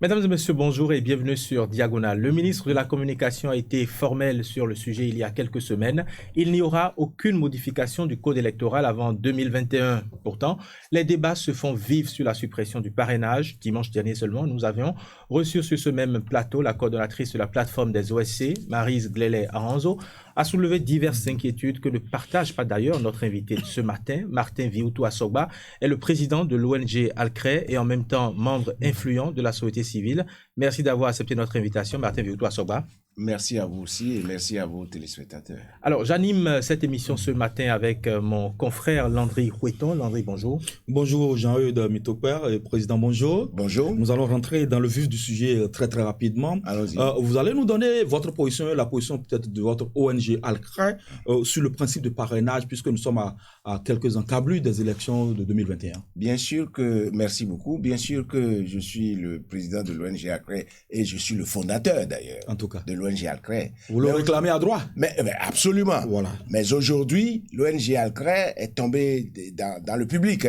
Mesdames et messieurs, bonjour et bienvenue sur Diagonale. Le ministre de la Communication a été formel sur le sujet il y a quelques semaines. Il n'y aura aucune modification du code électoral avant 2021. Pourtant, les débats se font vifs sur la suppression du parrainage. Dimanche dernier seulement, nous avions reçu sur ce même plateau la coordonnatrice de la plateforme des OSC, Maryse Glélé-Aranzo, a soulevé diverses inquiétudes que ne partage pas d'ailleurs notre invité de ce matin. Martin Viutu Asogba est le président de l'ONG Alcré et en même temps membre influent de la société civile. Merci d'avoir accepté notre invitation, Martin Viutu Asogba. Merci à vous aussi et merci à vos téléspectateurs. Alors, j'anime cette émission ce matin avec mon confrère Landry Hueton. Landry, bonjour. Bonjour Jean-Eudes Mitopère, président, bonjour. Bonjour. Nous allons rentrer dans le vif du sujet très rapidement. Allons-y. Vous allez nous donner votre position et la position peut-être de votre ONG Alcré sur le principe de parrainage puisque nous sommes à quelques encablures des élections de 2021. Bien sûr que, merci beaucoup, bien sûr que je suis le président de l'ONG Alcré et je suis le fondateur d'ailleurs. En tout cas. De l'ONG Alcré. Vous le réclamez à droit. Mais absolument. Voilà. Mais aujourd'hui, l'ONG Alcré est tombée dans le public.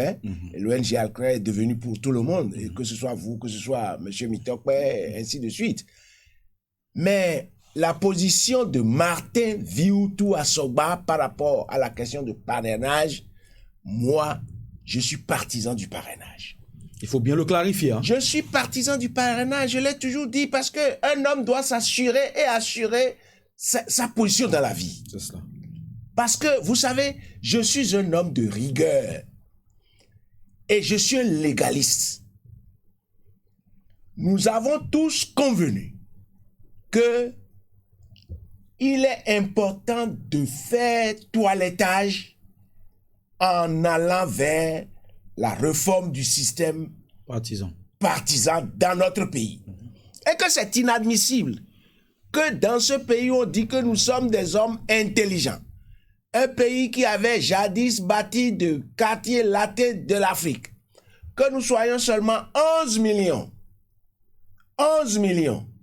L'ONG Alcré est devenue pour tout le monde, et que ce soit vous, que ce soit M. Mitopé, ainsi de suite. Mais la position de Martin Viutu Asogba par rapport à la question de parrainage, moi, je suis partisan du parrainage. Il faut bien le clarifier. Je suis partisan du parrainage, je l'ai toujours dit, parce qu'un homme doit s'assurer et assurer sa position dans la vie. C'est cela. Parce que, vous savez, je suis un homme de rigueur et je suis un légaliste. Nous avons tous convenu que il est important de faire toilettage en allant vers la réforme du système partisan dans notre pays. Et que c'est inadmissible que dans ce pays, on dit que nous sommes des hommes intelligents. Un pays qui avait jadis bâti de quartiers latés de l'Afrique. Que nous soyons seulement 11 millions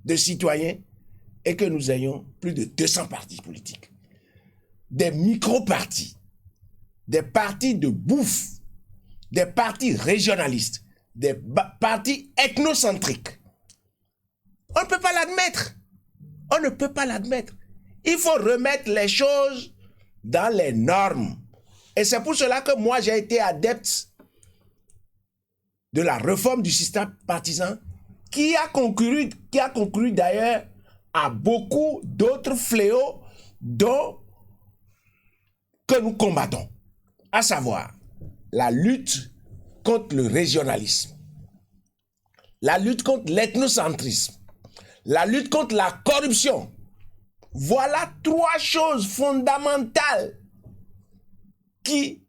de citoyens et que nous ayons plus de 200 partis politiques. Des micro-partis, des partis de bouffe, des partis régionalistes, des partis ethnocentriques. On ne peut pas l'admettre. On ne peut pas l'admettre. Il faut remettre les choses dans les normes. Et c'est pour cela que moi, j'ai été adepte de la réforme du système partisan qui a conclu d'ailleurs à beaucoup d'autres fléaux que nous combattons. À savoir, la lutte contre le régionalisme, la lutte contre l'ethnocentrisme, la lutte contre la corruption. Voilà trois choses fondamentales qui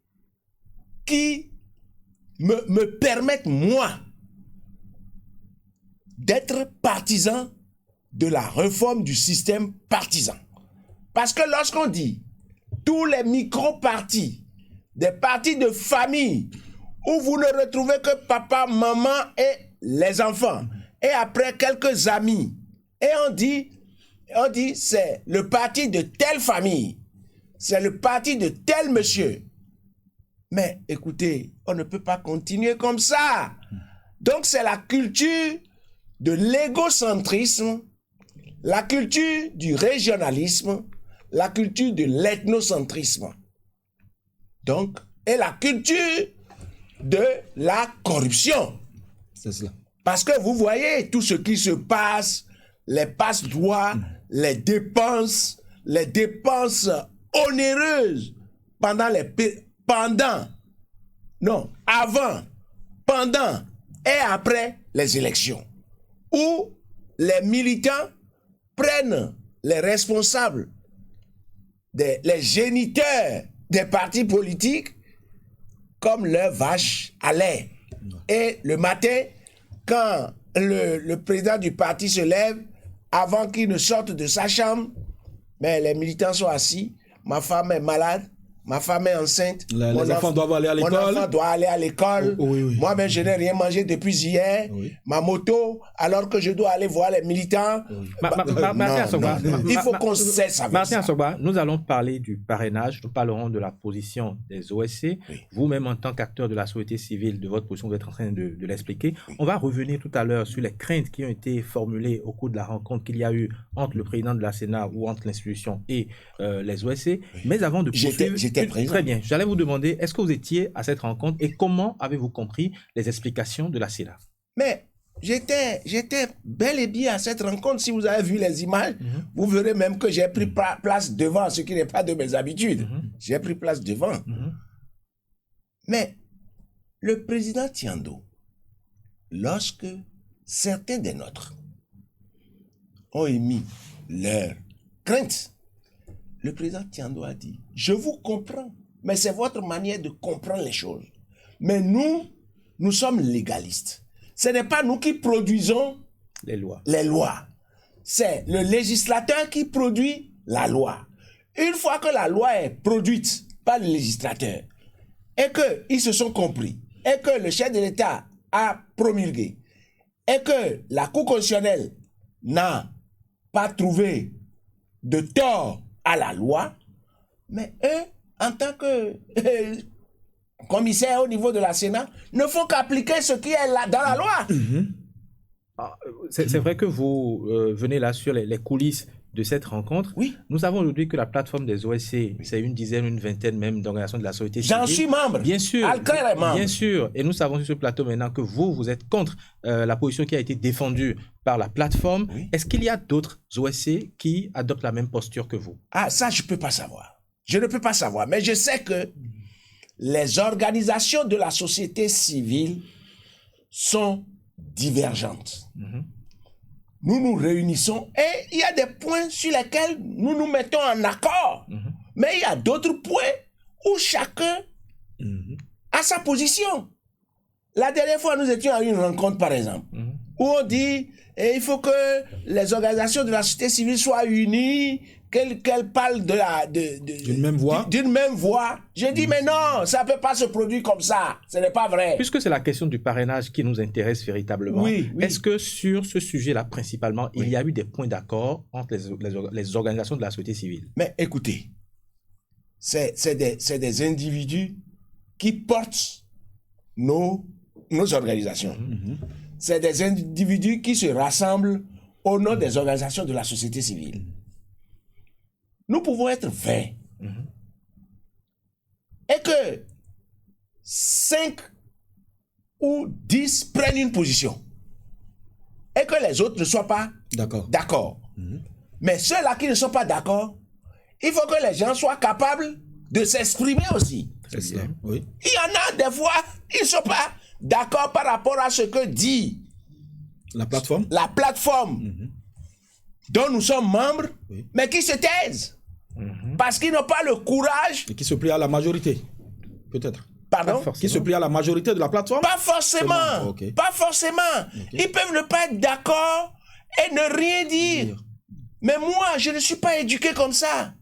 me permettent, moi, d'être partisan de la réforme du système partisan. Parce que lorsqu'on dit tous les micro-partis, des partis de famille où vous ne retrouvez que papa, maman et les enfants, et après quelques amis, et on dit c'est le parti de telle famille, c'est le parti de tel monsieur. Mais écoutez, on ne peut pas continuer comme ça. Donc c'est la culture de l'égocentrisme, la culture du régionalisme, la culture de l'ethnocentrisme. Donc, et la culture de la corruption. C'est cela. Parce que vous voyez tout ce qui se passe, les passe-droits, les dépenses onéreuses avant, pendant et après les élections, où les militants prennent les responsables, les géniteurs des partis politiques comme leurs vaches à lait. Et le matin, quand le président du parti se lève, avant qu'il ne sorte de sa chambre, mais les militants sont assis, ma femme est malade, ma femme est enceinte. Les enfants doivent aller à l'école. Mon enfant doit aller à l'école. Oui. Moi-même, je n'ai rien mangé depuis hier. Oui. Ma moto, alors que je dois aller voir les militants. Martin Assogba, Il faut qu'on cesse avec Martin ça. Assogba, nous allons parler du parrainage, nous parlerons de la position des OSC. Oui. Vous-même, en tant qu'acteur de la société civile, de votre position, vous êtes en train de l'expliquer. On va revenir tout à l'heure sur les craintes qui ont été formulées au cours de la rencontre qu'il y a eu entre le président de la Sénat ou entre l'institution et les OSC. Mais avant de poursuivre... J'étais présent. Très bien. J'allais vous demander, est-ce que vous étiez à cette rencontre et comment avez-vous compris les explications de la Sénat? Mais j'étais bel et bien à cette rencontre. Si vous avez vu les images, vous verrez même que j'ai pris place devant, ce qui n'est pas de mes habitudes. J'ai pris place devant. Mais le président Tiando, lorsque certains des nôtres ont émis leurs craintes, le président Tiando a dit, je vous comprends, mais c'est votre manière de comprendre les choses. Mais nous sommes légalistes. Ce n'est pas nous qui produisons Les lois. les lois. C'est le législateur qui produit la loi. Une fois que la loi est produite par le législateur et qu'ils se sont compris et que le chef de l'État a promulgué et que la Cour constitutionnelle n'a pas trouvé de tort à la loi, mais eux, en tant que commissaires au niveau de la Sénat, ne font qu'appliquer ce qui est là dans la loi. C'est vrai que vous venez là sur les coulisses de cette rencontre. Oui. Nous savons aujourd'hui que la plateforme des OSC, c'est une dizaine, une vingtaine même d'organisations de la société civile. J'en suis membre. Bien sûr. Alclair est membre. Bien sûr. Et nous savons sur ce plateau maintenant que vous êtes contre la position qui a été défendue par la plateforme. Oui. Est-ce qu'il y a d'autres OSC qui adoptent la même posture que vous? Ah, ça, je ne peux pas savoir. Je ne peux pas savoir. Mais je sais que les organisations de la société civile sont divergentes. Nous nous réunissons et il y a des points sur lesquels nous nous mettons en accord. Mais il y a d'autres points où chacun a sa position. La dernière fois, nous étions à une rencontre, par exemple, où on dit il faut que les organisations de la société civile soient unies, qu'elles parlent d'une même voix. D'une même voix. Je dis, mais non, ça ne peut pas se produire comme ça. Ce n'est pas vrai. Puisque c'est la question du parrainage qui nous intéresse véritablement, Oui. est-ce que sur ce sujet-là, principalement, il y a eu des points d'accord entre les organisations de la société civile? Mais écoutez, c'est des individus qui portent nos organisations. C'est des individus qui se rassemblent au nom des organisations de la société civile. Nous pouvons être 20. Et que 5 ou 10 prennent une position. Et que les autres ne soient pas d'accord. Mais ceux-là qui ne sont pas d'accord, il faut que les gens soient capables de s'exprimer aussi. C'est ça. Oui. Il y en a des fois, ils ne sont pas d'accord par rapport à ce que dit la plateforme dont nous sommes membres, mais qui se taisent. Parce qu'ils n'ont pas le courage. Et qui se plient à la majorité, peut-être. Pardon? Qui se plient à la majorité de la plateforme? Pas forcément. Okay. Pas forcément. Okay. Ils peuvent ne pas être d'accord et ne rien dire. Mais moi, je ne suis pas éduqué comme ça.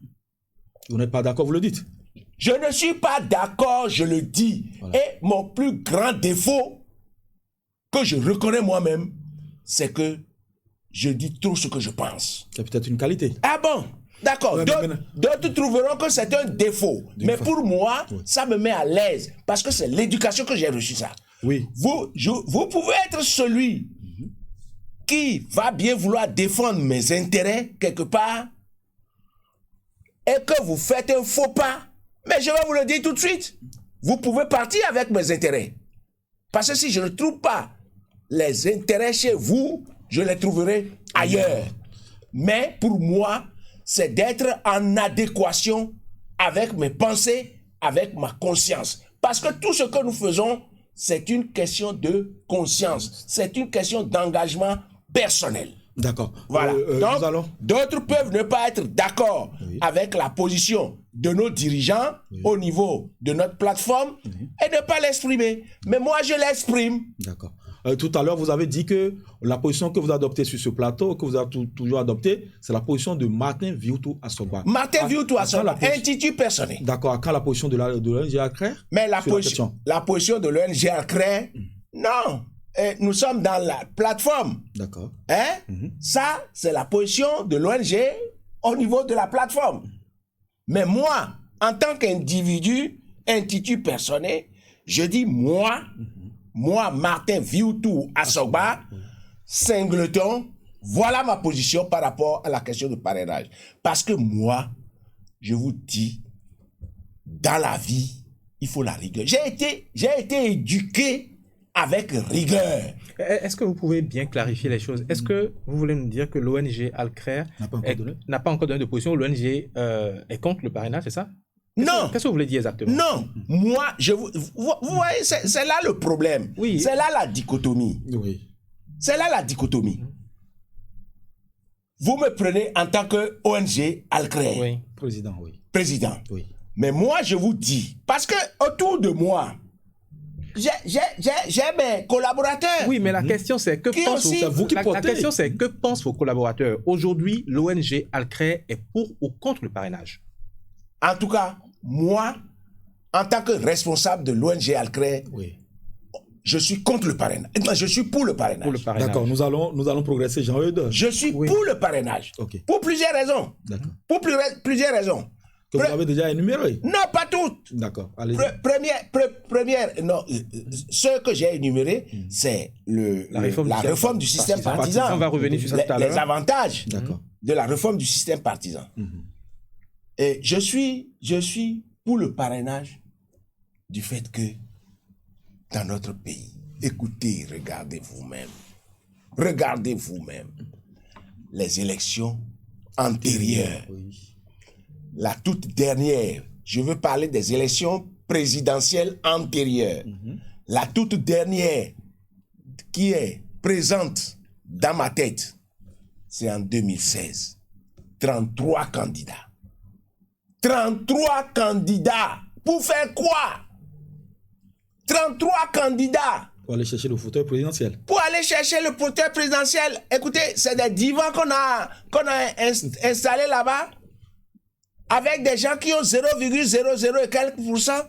Vous n'êtes pas d'accord, vous le dites? Je ne suis pas d'accord, je le dis. Voilà. Et mon plus grand défaut, que je reconnais moi-même, c'est que je dis trop ce que je pense. C'est peut-être une qualité. Ah bon? D'accord. D'autres trouveront que c'est un défaut. Mais pour moi, ça me met à l'aise. Parce que c'est l'éducation que j'ai reçue ça. Oui. Vous pouvez être celui qui va bien vouloir défendre mes intérêts quelque part et que vous faites un faux pas. Mais je vais vous le dire tout de suite. Vous pouvez partir avec mes intérêts. Parce que si je ne trouve pas les intérêts chez vous, je les trouverai ailleurs. Mais pour moi, c'est d'être en adéquation avec mes pensées, avec ma conscience. Parce que tout ce que nous faisons, c'est une question de conscience. C'est une question d'engagement personnel. D'accord. Voilà. Donc, d'autres peuvent ne pas être d'accord avec la position de nos dirigeants au niveau de notre plateforme et ne pas l'exprimer. Mais moi, je l'exprime. D'accord. Tout à l'heure, vous avez dit que la position que vous adoptez sur ce plateau, que vous avez toujours adoptée, c'est la position de Martin Viutu Assogba. Martin Viutu Assogba, intitut personnel. D'accord. Quand la position de l'ONG Alcré? Mais la position de l'ONG Alcré, non. Nous sommes dans la plateforme. D'accord. Hein? Ça, c'est la position de l'ONG au niveau de la plateforme. Mais moi, en tant qu'individu, intitut personnel, je dis moi, Martin Viutu Assogba, singleton, voilà ma position par rapport à la question du parrainage. Parce que moi, je vous dis, dans la vie, il faut la rigueur. J'ai été éduqué avec rigueur. Est-ce que vous pouvez bien clarifier les choses? Est-ce que vous voulez nous dire que l'ONG Alcré n'a pas encore donné de position? L'ONG est contre le parrainage, c'est ça? Non. Qu'est-ce que vous voulez dire exactement? Non. Moi, vous voyez, c'est là le problème. Oui. C'est là la dichotomie. Oui. C'est là la dichotomie. Vous me prenez en tant que ONG Alcré. Oui. Président, oui. Président. Oui. Mais moi, je vous dis, parce que autour de moi, j'ai mes collaborateurs. Oui, mais la question c'est que la question c'est que pensent vos collaborateurs? Aujourd'hui, l'ONG Alcré est pour ou contre le parrainage? En tout cas, moi, en tant que responsable de l'ONG Alcré, oui, je suis contre le parrainage. Je suis pour le parrainage. D'accord, nous allons progresser, Jean-Eudes. Je suis pour le parrainage. Okay. Pour plusieurs raisons. D'accord. Pour plusieurs raisons. Que vous avez déjà énuméré? Non, pas toutes. D'accord, allez-y. Première, non, ce que j'ai énuméré, c'est la réforme du système partisan. On va revenir sur ça tout à l'heure. Les avantages de la réforme du système partisan. Et je suis pour le parrainage du fait que dans notre pays, écoutez, regardez vous-même les élections antérieures. Oui. La toute dernière, je veux parler des élections présidentielles antérieures. La toute dernière qui est présente dans ma tête, c'est en 2016. 33 candidats. 33 candidats. Pour faire quoi? 33 candidats. Pour aller chercher le fauteuil présidentiel. Pour aller chercher le fauteuil présidentiel. Écoutez, c'est des divans qu'on a installés là-bas avec des gens qui ont 0,00 et quelques pourcents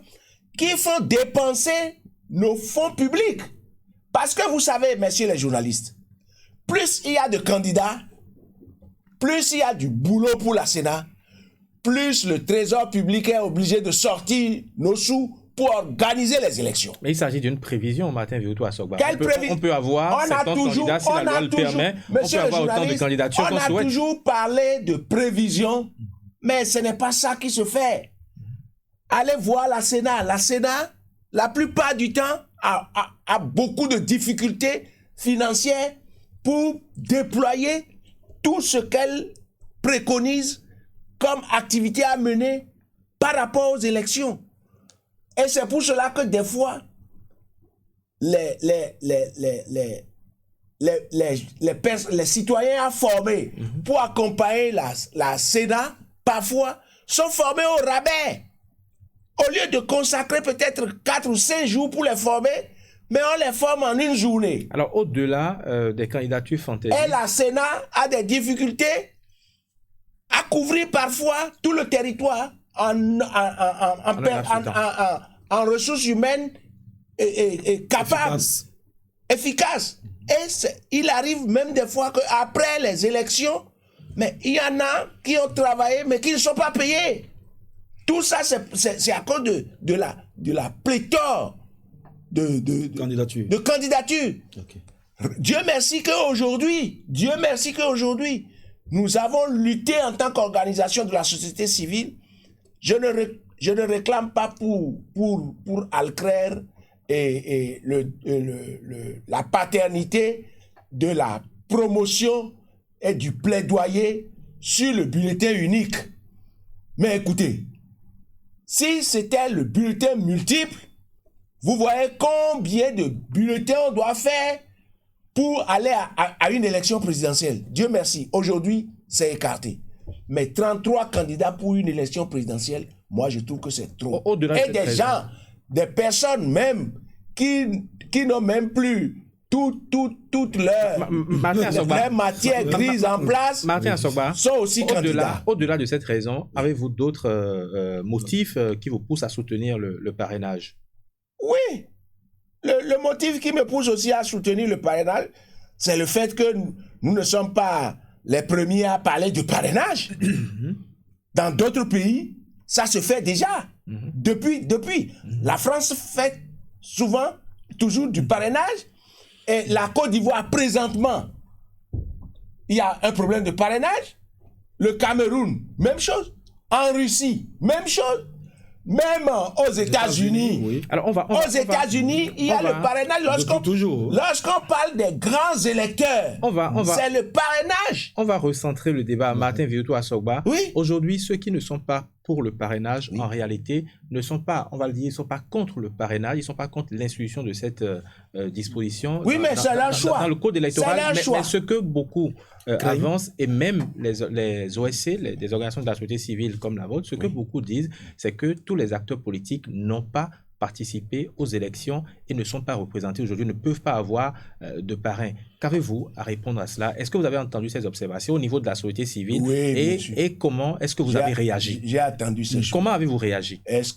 qui font dépenser nos fonds publics. Parce que vous savez, messieurs les journalistes, plus il y a de candidats, plus il y a du boulot pour la Sénat, plus le trésor public est obligé de sortir nos sous pour organiser les élections. Mais il s'agit d'une prévision, Martin Viutu Assogba. On peut avoir 70 candidats, si la loi le permet, on peut avoir autant de candidatures qu'on souhaite. On a toujours parlé de prévision, mais ce n'est pas ça qui se fait. Allez voir la Sénat. La Sénat, la plupart du temps, a beaucoup de difficultés financières pour déployer tout ce qu'elle préconise comme activité à mener par rapport aux élections. Et c'est pour cela que des fois, les citoyens à former pour accompagner la Sénat, parfois, sont formés au rabais. Au lieu de consacrer peut-être 4 ou 5 jours pour les former, mais on les forme en une journée. Alors, au-delà des candidatures fantaisies... Et la Sénat a des difficultés à couvrir parfois tout le territoire en ressources humaines et capables, efficaces. Et il arrive même des fois qu'après les élections, mais il y en a qui ont travaillé mais qui ne sont pas payés. Tout ça, c'est à cause de la pléthore de candidatures. Okay. Dieu merci qu'aujourd'hui, nous avons lutté en tant qu'organisation de la société civile. Je ne réclame pas pour Alcré et la paternité de la promotion et du plaidoyer sur le bulletin unique. Mais écoutez, si c'était le bulletin multiple, vous voyez combien de bulletins on doit faire pour aller à une élection présidentielle. Dieu merci, aujourd'hui, c'est écarté. Mais 33 candidats pour une élection présidentielle, moi, je trouve que c'est trop. Et des gens, des personnes même qui n'ont même plus toutes leurs matières grises en place Martin Assogba, sont aussi candidats. Au-delà de cette raison, avez-vous d'autres motifs qui vous poussent à soutenir le parrainage? Oui. Le motif qui me pousse aussi à soutenir le parrainage, c'est le fait que nous ne sommes pas les premiers à parler de parrainage. Dans d'autres pays, ça se fait déjà. Depuis. La France fait souvent, toujours du parrainage. Et la Côte d'Ivoire, présentement, il y a un problème de parrainage. Le Cameroun, même chose. En Russie, même chose. Même aux États-Unis. Oui. Alors aux États-Unis, il y a le parrainage. Lorsqu'on parle des grands électeurs, c'est le parrainage. On va recentrer le débat. Martin Viuto Assogba. Oui. Aujourd'hui, ceux qui ne sont pas pour le parrainage, en réalité, ne sont pas, on va le dire, ils ne sont pas contre le parrainage, ils ne sont pas contre l'institution de cette disposition. Oui, mais c'est leur choix. Dans le code électoral, mais ce que beaucoup avancent, et même les OSC, les organisations de la société civile comme la vôtre, ce que beaucoup disent, c'est que tous les acteurs politiques n'ont pas participé aux élections et ne sont pas représentés aujourd'hui, ne peuvent pas avoir de parrain. Qu'avez-vous à répondre à cela? Est-ce que vous avez entendu ces observations au niveau de la société civile? Oui, et comment est-ce que vous avez réagi? J'ai entendu ces choses. Comment avez-vous réagi? Est-ce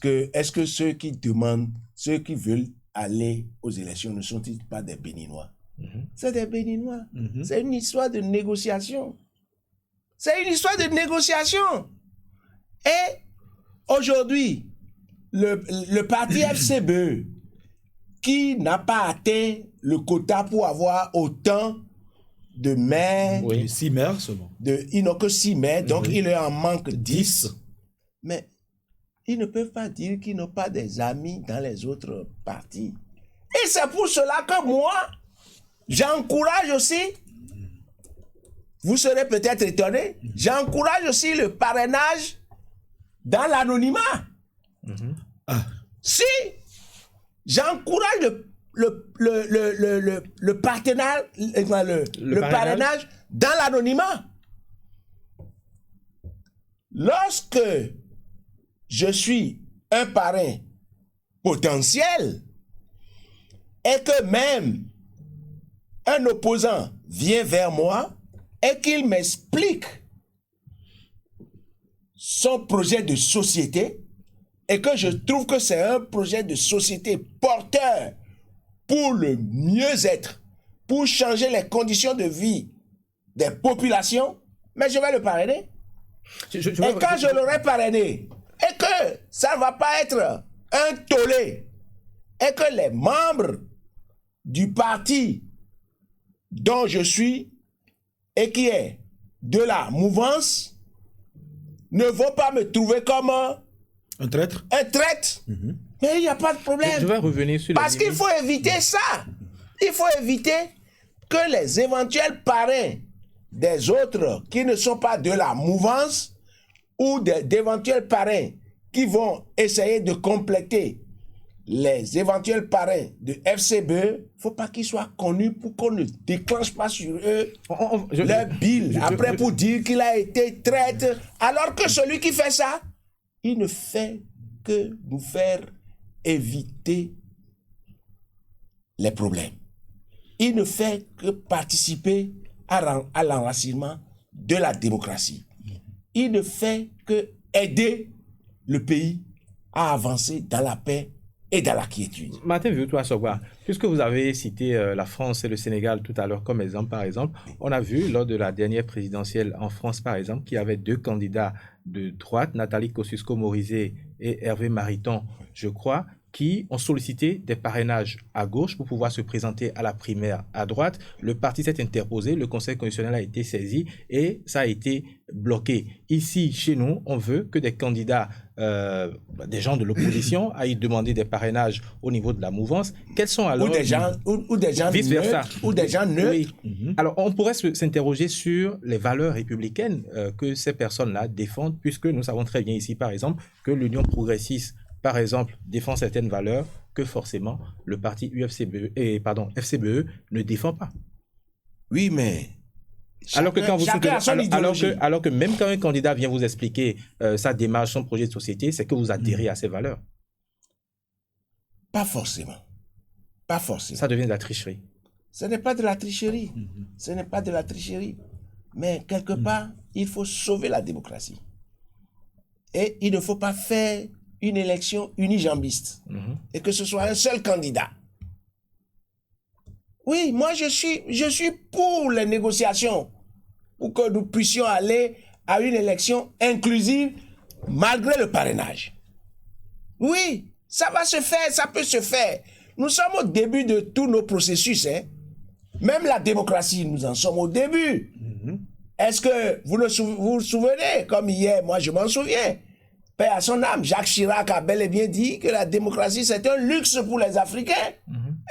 que ceux qui demandent, ceux qui veulent aller aux élections ne sont-ils pas des Béninois? C'est des Béninois. C'est une histoire de négociation. C'est une histoire de négociation. Et aujourd'hui, le parti FCBE, qui n'a pas atteint le quota pour avoir autant de maires. Oui, 6 maires seulement. Il n'a que 6 maires, donc il est en manque 10. Mais ils ne peuvent pas dire qu'ils n'ont pas des amis dans les autres partis. Et c'est pour cela que moi, j'encourage aussi, vous serez peut-être étonnés, j'encourage aussi le parrainage dans l'anonymat. Si j'encourage le parrainage dans l'anonymat, lorsque je suis un parrain potentiel et que même un opposant vient vers moi et qu'il m'explique son projet de société, et que je trouve que c'est un projet de société porteur pour le mieux-être, pour changer les conditions de vie des populations, mais je vais le parrainer. Et quand je l'aurai parrainé, et que ça ne va pas être un tollé, et que les membres du parti dont je suis, et qui est de la mouvance, ne vont pas me trouver comme un traître. Mais il n'y a pas de problème. Je vais revenir sur parce qu'il faut éviter ça. Il faut éviter que les éventuels parrains des autres qui ne sont pas de la mouvance ou d'éventuels parrains qui vont essayer de compléter les éventuels parrains de FCBE, il ne faut pas qu'ils soient connus pour qu'on ne déclenche pas sur eux leur bile. Après, pour dire qu'il a été traître, alors que celui qui fait ça, il ne fait que nous faire éviter les problèmes. Il ne fait que participer à l'enracinement de la démocratie. Il ne fait que aider le pays à avancer dans la paix et dans la quiétude. Martin Viuto Assogba, puisque vous avez cité la France et le Sénégal tout à l'heure comme exemple, par exemple, on a vu lors de la dernière présidentielle en France, par exemple, qu'il y avait 2 candidats de droite, Nathalie Kosciusko-Morizet et Hervé Mariton, je crois, qui ont sollicité des parrainages à gauche pour pouvoir se présenter à la primaire à droite. Le parti s'est interposé, le Conseil constitutionnel a été saisi et ça a été bloqué. Ici, chez nous, on veut que des candidats, des gens de l'opposition aillent demander des parrainages au niveau de la mouvance. Quels sont alors... Ou des gens neutres. Oui. Alors, on pourrait s'interroger sur les valeurs républicaines que ces personnes-là défendent, puisque nous savons très bien ici, par exemple, que l'Union progressiste, par exemple, défend certaines valeurs que forcément le parti FCBE ne défend pas. Oui, mais... Alors que même quand un candidat vient vous expliquer sa démarche, son projet de société, c'est que vous adhérez à ces valeurs. Pas forcément. Pas forcément. Ça devient de la tricherie. Ce n'est pas de la tricherie. Ce n'est pas de la tricherie. Mais quelque part, il faut sauver la démocratie. Et il ne faut pas faire une élection unijambiste. Et que ce soit un seul candidat. Oui, moi je suis pour les négociations. Pour que nous puissions aller à une élection inclusive malgré le parrainage. Oui, ça va se faire, ça peut se faire. Nous sommes au début de tous nos processus. Même la démocratie, nous en sommes au début. Est-ce que vous vous souvenez, comme hier, moi je m'en souviens, paix à son âme, Jacques Chirac a bel et bien dit que la démocratie c'est un luxe pour les Africains.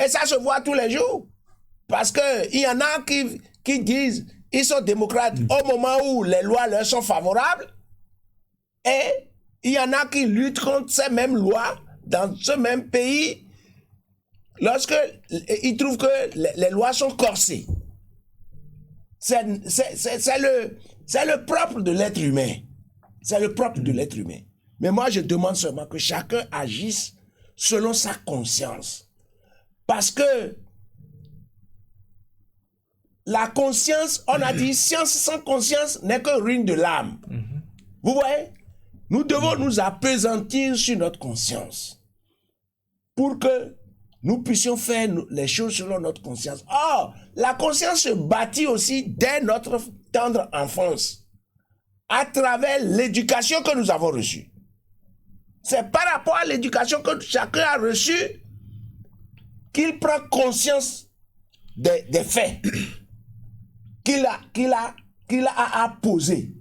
Et ça se voit tous les jours. Parce qu'il y en a qui disent ils sont démocrates au moment où les lois leur sont favorables. Et il y en a qui luttent contre ces mêmes lois dans ce même pays lorsqu'ils trouvent que les lois sont corsées. C'est le propre de l'être humain. C'est le propre de l'être humain. Mais moi, je demande seulement que chacun agisse selon sa conscience. Parce que la conscience, on a dit, science sans conscience n'est que ruine de l'âme. Vous voyez? Nous devons nous appesantir sur notre conscience pour que nous puissions faire les choses selon notre conscience. Or, la conscience se bâtit aussi dès notre tendre enfance, à travers l'éducation que nous avons reçue. C'est par rapport à l'éducation que chacun a reçue qu'il prend conscience des faits qu'il a posés.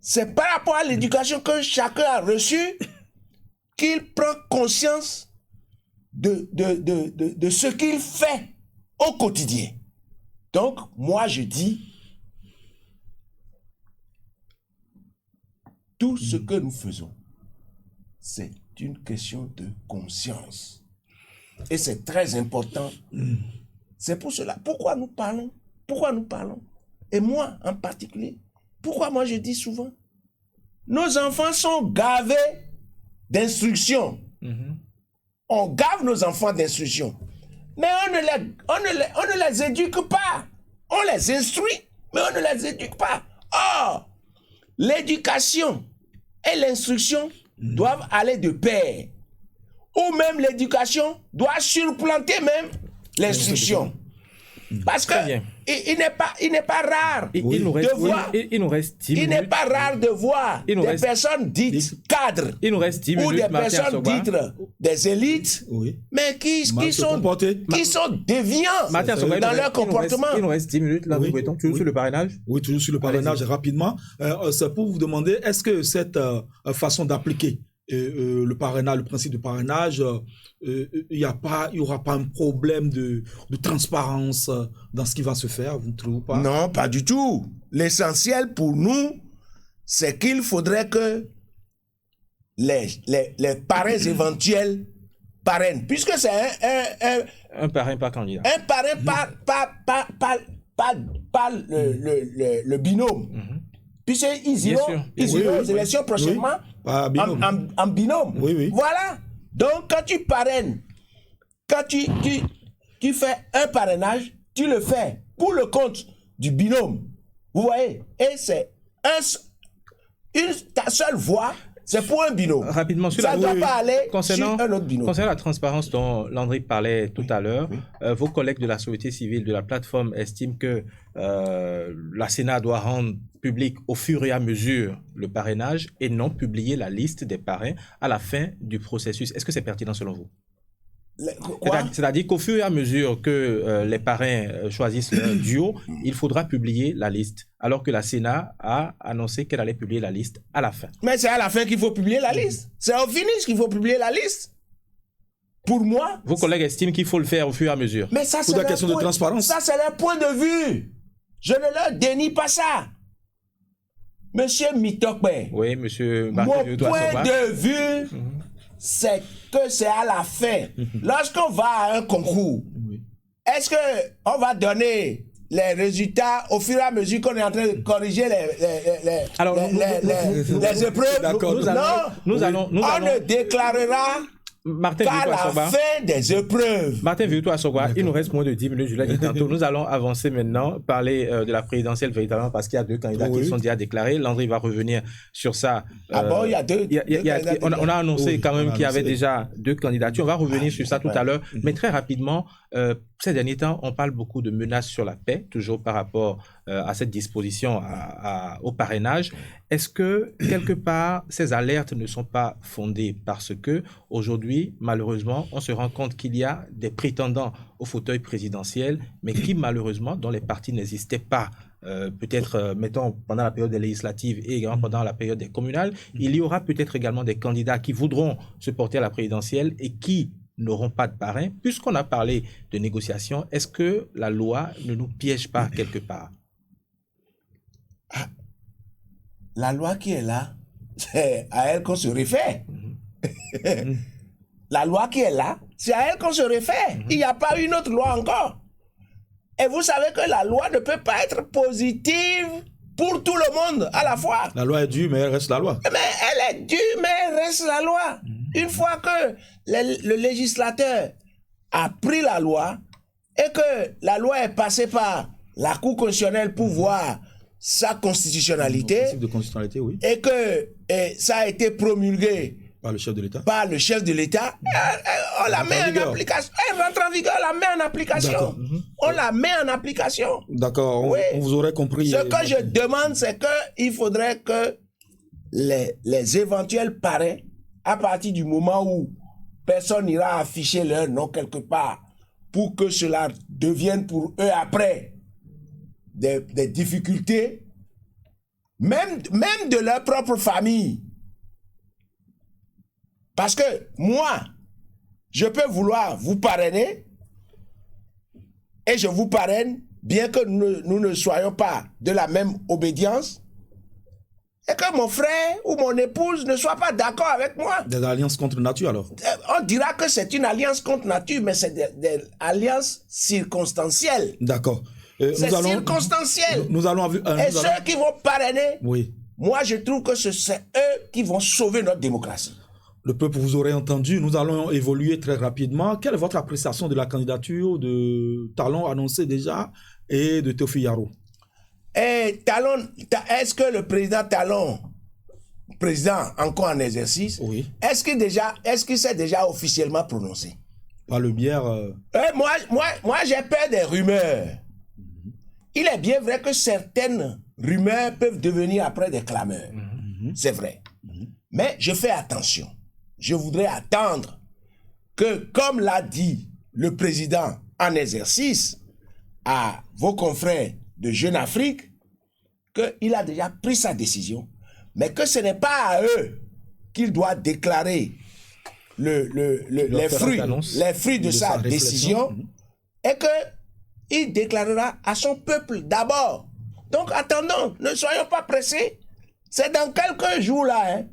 C'est par rapport à l'éducation que chacun a reçue qu'il prend conscience de ce qu'il fait au quotidien. Donc, moi, je dis, tout ce que nous faisons, c'est une question de conscience. Et c'est très important. C'est pour cela. Pourquoi nous parlons? Pourquoi nous parlons? Et moi, en particulier, pourquoi moi je dis souvent, nos enfants sont gavés d'instructions. On gave nos enfants d'instructions. Mais on ne les éduque pas. On les instruit, mais on ne les éduque pas. Or, l'éducation et l'instruction doivent aller de pair. Ou même l'éducation doit supplanter même l'instruction. Parce que il n'est pas rare de voir. Il nous reste 10 minutes. Il n'est pas rare de voir des personnes dites cadres. Il nous reste 10 minutes, ou des personnes dites des élites, mais qui sont déviants dans leur comportement. Il nous reste 10 minutes. Là, nous souhaitons toujours sur le parrainage. Oui, toujours sur le parrainage, rapidement. C'est pour vous demander, est-ce que cette façon d'appliquer le parrainage, le principe de parrainage, il n'y aura pas un problème de transparence dans ce qui va se faire, vous ne trouvez pas? Non, pas du tout. L'essentiel pour nous, c'est qu'il faudrait que les parrains éventuels parrainent, puisque c'est un parrain par candidat. Un parrain par le binôme. Puisqu'ils iront aux élections prochainement en binôme. Voilà. Donc, quand tu parraines, quand tu fais un parrainage, tu le fais pour le compte du binôme. Vous voyez? Et c'est ta seule voix, c'est pour un binôme. Rapidement, ça ne doit pas aller sur un autre binôme. Concernant la transparence dont Landry parlait tout à l'heure, vos collègues de la société civile, de la plateforme, estiment que la Sénat doit rendre public au fur et à mesure le parrainage et non publier la liste des parrains à la fin du processus. Est-ce que c'est pertinent selon vous? C'est-à-dire qu'au fur et à mesure que les parrains choisissent leur duo, il faudra publier la liste, alors que la Sénat a annoncé qu'elle allait publier la liste à la fin. Mais c'est à la fin qu'il faut publier la liste. C'est au finish qu'il faut publier la liste. Pour moi... Vos collègues estiment qu'il faut le faire au fur et à mesure. Mais ça, c'est la question de transparence. Ça, c'est leur point de vue. Je ne leur dénie pas ça. Monsieur Mitokbe. Oui, monsieur Mon point de vue, c'est que c'est à la fin. Lorsqu'on va à un concours, est-ce qu'on va donner les résultats au fur et à mesure qu'on est en train de corriger les épreuves? D'accord. On ne déclarera Martin qu'à Virto la Assogba. fin des épreuves. Martin Virto Assogba, il nous reste moins de 10 minutes, je l'ai dit tantôt. Nous allons avancer maintenant, parler de la présidentielle véritablement parce qu'il y a deux candidats qui sont déjà déclarés. Landry va revenir sur ça. Ah bon, il y a deux. On a annoncé quand même qu'il y avait annoncé. déjà deux candidatures. On va revenir sur ça tout à l'heure. Mais très rapidement, ces derniers temps, on parle beaucoup de menaces sur la paix, toujours par rapport à cette disposition au parrainage. Est-ce que, quelque part, ces alertes ne sont pas fondées parce que, aujourd'hui, malheureusement, on se rend compte qu'il y a des prétendants au fauteuil présidentiel, mais qui, malheureusement, dont les partis n'existaient pas. Peut-être, mettons, pendant la période des législatives et également pendant la période des communales, il y aura peut-être également des candidats qui voudront se porter à la présidentielle et qui n'auront pas de parrain. Puisqu'on a parlé de négociations, est-ce que la loi ne nous piège pas quelque part? La loi qui est là, c'est à elle qu'on se réfère. La loi qui est là, c'est à elle qu'on se réfère. Il n'y a pas une autre loi encore. Et vous savez que la loi ne peut pas être positive pour tout le monde à la fois. La loi est due, mais elle reste la loi. Mais elle est due, mais elle reste la loi. Une fois que le législateur a pris la loi et que la loi est passée par la Cour constitutionnelle pour voir sa constitutionnalité, Principe de constitutionnalité, oui. et que ça a été promulgué Par le chef de l'État. par le chef de l'État, on la met en application. Elle rentre en vigueur, on la met en application. D'accord. On la met en application. D'accord, Oui. on vous aurait compris. Ce que je demande, c'est qu'il faudrait que les éventuels parrains, à partir du moment où personne n'ira afficher leur nom quelque part, pour que cela devienne pour eux après des difficultés, même de leur propre famille. Parce que moi, je peux vouloir vous parrainer et je vous parraine, bien que nous ne soyons pas de la même obédience, et que mon frère ou mon épouse ne soit pas d'accord avec moi. Des alliances contre nature, alors. On dira que c'est une alliance contre nature, mais c'est des alliances circonstancielles. D'accord. C'est circonstanciel. Nous allons... Et ceux qui vont parrainer, oui. Moi je trouve que c'est eux qui vont sauver notre démocratie. Le peuple vous aurait entendu. Nous allons évoluer très rapidement. Quelle est votre appréciation de la candidature de Talon annoncée déjà et de Théophile Yaro? Et Talon, est-ce que le président Talon, président encore en exercice, oui. Est-ce qu'il s'est déjà officiellement prononcé? Par le bière... Moi j'ai peur des rumeurs. Il est bien vrai que certaines rumeurs peuvent devenir après des clameurs. C'est vrai. Mais je fais attention. Je voudrais attendre que, comme l'a dit le président en exercice à vos confrères de Jeune Afrique, qu'il a déjà pris sa décision, mais que ce n'est pas à eux qu'il doit déclarer les fruits de sa décision, et qu'il déclarera à son peuple d'abord. Donc attendons, ne soyons pas pressés. C'est dans quelques jours là. Hein.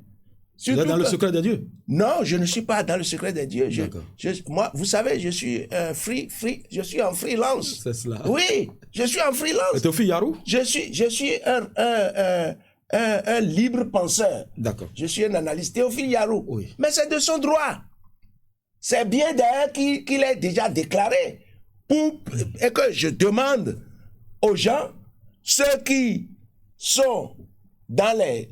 Vous êtes dans le secret des dieux? Non, je ne suis pas dans le secret des dieux. Moi, vous savez, je suis je suis en freelance. C'est cela. Oui, je suis en freelance. Et Théophile Yaro? Je suis un libre penseur. D'accord. Je suis un analyste. Théophile Yaro. Oui. Mais c'est de son droit. C'est bien d'ailleurs qu'il ait déjà déclaré. Et que je demande aux gens, ceux qui sont dans les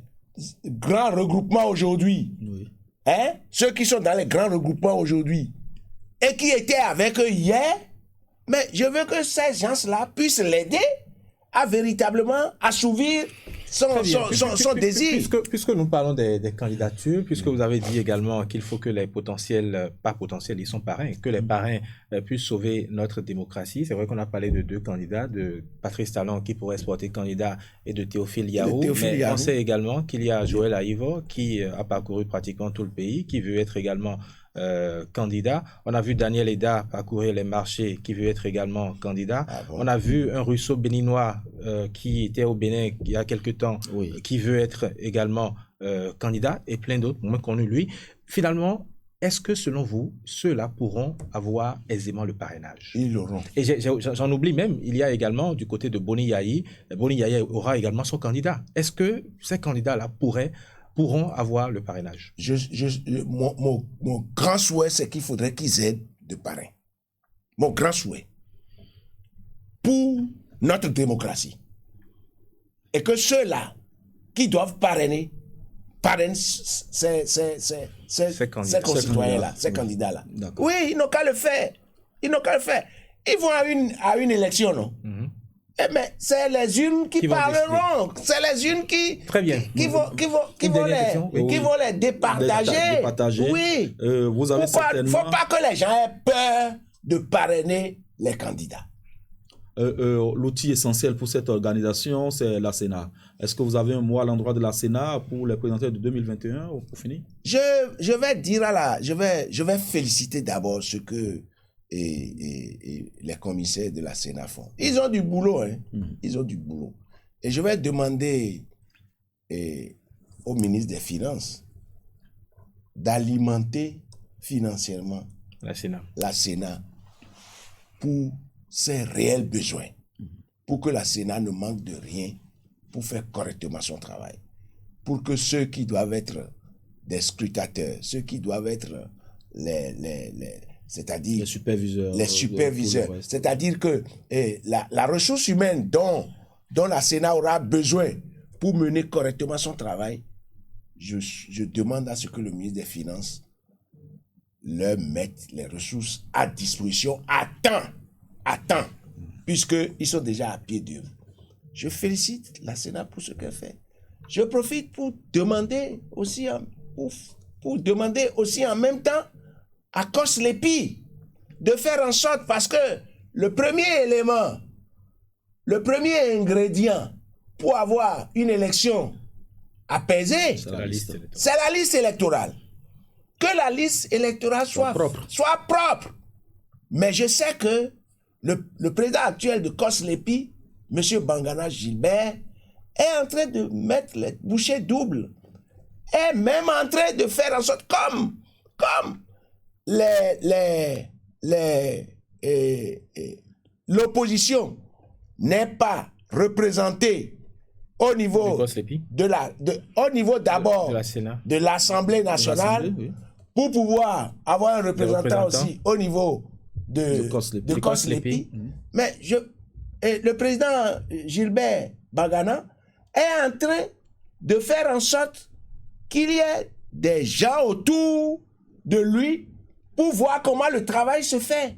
grands regroupements aujourd'hui, oui. Hein, ceux qui sont dans les grands regroupements aujourd'hui et qui étaient avec eux hier, mais je veux que ces gens-là puissent l'aider à véritablement assouvir son désir. Puisque nous parlons des candidatures, puisque vous avez dit également qu'il faut que les potentiels, pas potentiels, ils sont parrains, que les parrains puissent sauver notre démocratie. C'est vrai qu'on a parlé de deux candidats, de Patrice Talon qui pourrait se porter candidat et de Théophile Yaro. Mais on sait également qu'il y a Joël Aïvo qui a parcouru pratiquement tout le pays, qui veut être également candidat. On a vu Daniel Eda parcourir les marchés, qui veut être également candidat. Ah bon. On a vu un ruisseau béninois qui était au Bénin il y a quelque temps, oui. Qui veut être également candidat, et plein d'autres, moins connus lui. Finalement, est-ce que selon vous, ceux-là pourront avoir aisément le parrainage? Ils l'auront. Et j'en oublie même, il y a également du côté de Boni Yayi. Boni Yayi aura également son candidat. Est-ce que ces candidats-là pourraient pourront avoir le parrainage? Mon grand souhait, c'est qu'il faudrait qu'ils aident de parrain. Mon grand souhait. Pour notre démocratie. Et que ceux-là qui doivent parrainer, parrainent ces concitoyens-là, ces candidats-là. Oui, ils n'ont qu'à le faire. Ils n'ont qu'à le faire. Ils vont à une élection, non? Mais c'est les urnes qui parleront. C'est les urnes qui vont les départager. Oui. Vous avez Il ne faut pas que les gens aient peur de parrainer les candidats. L'outil essentiel pour cette organisation, c'est la Sénat. Est-ce que vous avez un mot à l'endroit de la Sénat pour les présidentielles de 2021 ou pour finir? Je vais dire je vais féliciter d'abord ce que les commissaires de la Sénat font. Ils ont du boulot, hein. Ils ont du boulot. Et je vais demander au ministre des Finances d'alimenter financièrement la Sénat pour ses réels besoins, pour que la Sénat ne manque de rien pour faire correctement son travail, pour que ceux qui doivent être des scrutateurs, ceux qui doivent être c'est-à-dire les superviseurs, c'est-à-dire que la ressource humaine dont la Sénat aura besoin pour mener correctement son travail, je demande à ce que le ministre des Finances leur mette les ressources à disposition à temps, puisqu'ils sont déjà à pied d'œuvre. Je félicite la Sénat pour ce qu'elle fait. Je profite pour demander aussi en même temps à COSLEPI de faire en sorte, parce que le premier ingrédient pour avoir une élection apaisée, c'est la liste électorale. Que la liste électorale soit propre. Mais je sais que le président actuel de COSLEPI, M. Bangana Gilbert, est en train de mettre les bouchées doubles, est même en train de faire en sorte comme l'opposition n'est pas représentée au niveau d'abord de l'Assemblée nationale, pour pouvoir avoir un représentant aussi au niveau de COSLEPI. Mais le président Gilbert Bangana est en train de faire en sorte qu'il y ait des gens autour de lui pour voir comment le travail se fait.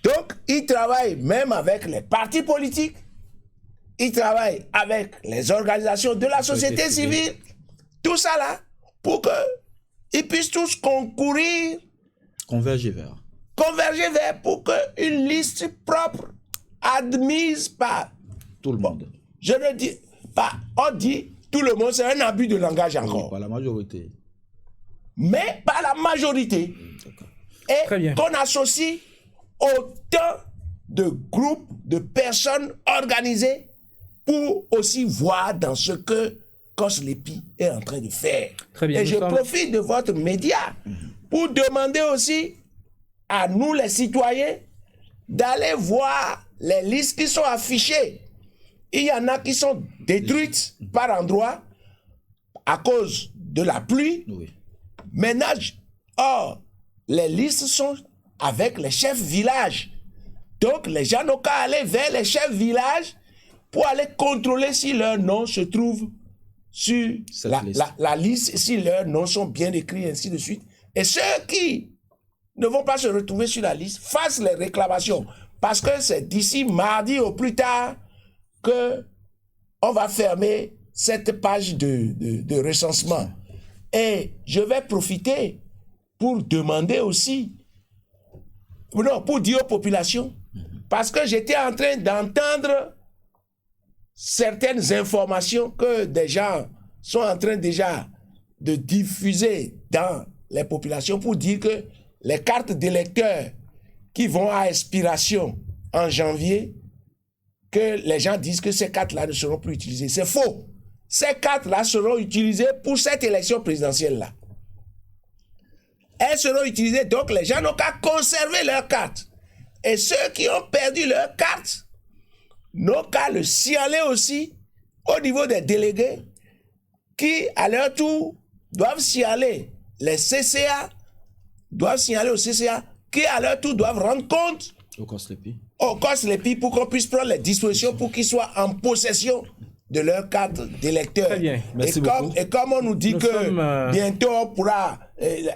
Donc, il travaille même avec les partis politiques, il travaille avec les organisations de la société civile, tout ça là, pour qu'ils puissent tous converger vers pour qu'une liste propre, admise par tout le monde. Je ne dis pas, on dit tout le monde, c'est un abus de langage encore. Oui, pas la majorité. Mais pas la majorité. Et qu'on associe autant de groupes, de personnes organisées pour aussi voir dans ce que COSLEPI est en train de faire. Et je profite de votre média pour demander aussi à nous les citoyens d'aller voir les listes qui sont affichées. Il y en a qui sont détruites par endroits à cause de la pluie. Oui. Maintenant, les listes sont avec les chefs villages. Donc, les gens n'ont qu'à aller vers les chefs villages pour aller contrôler si leurs noms se trouvent sur la liste, si leurs noms sont bien écrits, ainsi de suite. Et ceux qui ne vont pas se retrouver sur la liste fassent les réclamations. Parce que c'est d'ici mardi au plus tard qu'on va fermer cette page de recensement. Et je vais profiter pour demander aussi, pour dire aux populations, parce que j'étais en train d'entendre certaines informations que des gens sont en train déjà de diffuser dans les populations pour dire que les cartes d'électeurs qui vont à expiration en janvier, que les gens disent que ces cartes-là ne seront plus utilisées. C'est faux. Ces cartes-là seront utilisées pour cette élection présidentielle-là. Elles seront utilisées, donc les gens n'ont qu'à conserver leurs cartes. Et ceux qui ont perdu leurs cartes n'ont qu'à le signaler aussi au niveau des délégués qui, à leur tour, doivent signaler les CCA, doivent signaler au CCA, qui, à leur tour, doivent rendre compte Au COSLEPI. au COSLEPI pour qu'on puisse prendre les dispositions pour qu'ils soient en possession de leur carte d'électeur. Très bien. Merci beaucoup. Et comme on nous dit Nous que sommes, bientôt on pourra,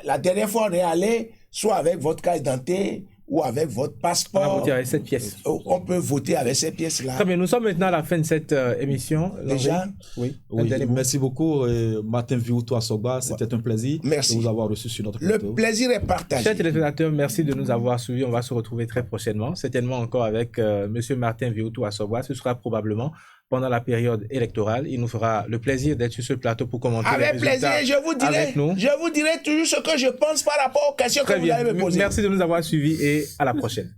la dernière fois on est allé, soit avec votre carte d'identité ou avec votre On va passeport, voter avec cette pièce. on peut voter avec ces pièces-là. Très bien, nous sommes maintenant à la fin de cette émission. Déjà? Oui. Un Oui, dernier mot. merci beaucoup, Martin Vioutou Assogba. C'était un plaisir Merci. de vous avoir reçu sur notre Le plateau. plaisir est partagé. Chers téléspectateurs, merci de nous avoir suivis. On va se retrouver très prochainement, certainement encore avec Monsieur Martin Vioutou Assogba. Ce sera probablement pendant la période électorale. Il nous fera le plaisir d'être sur ce plateau pour commenter les Avec plaisir, résultats avec nous. je vous dirai toujours ce que je pense par rapport aux questions Très que vous bien. allez me poser. Merci de nous avoir suivis et à la prochaine.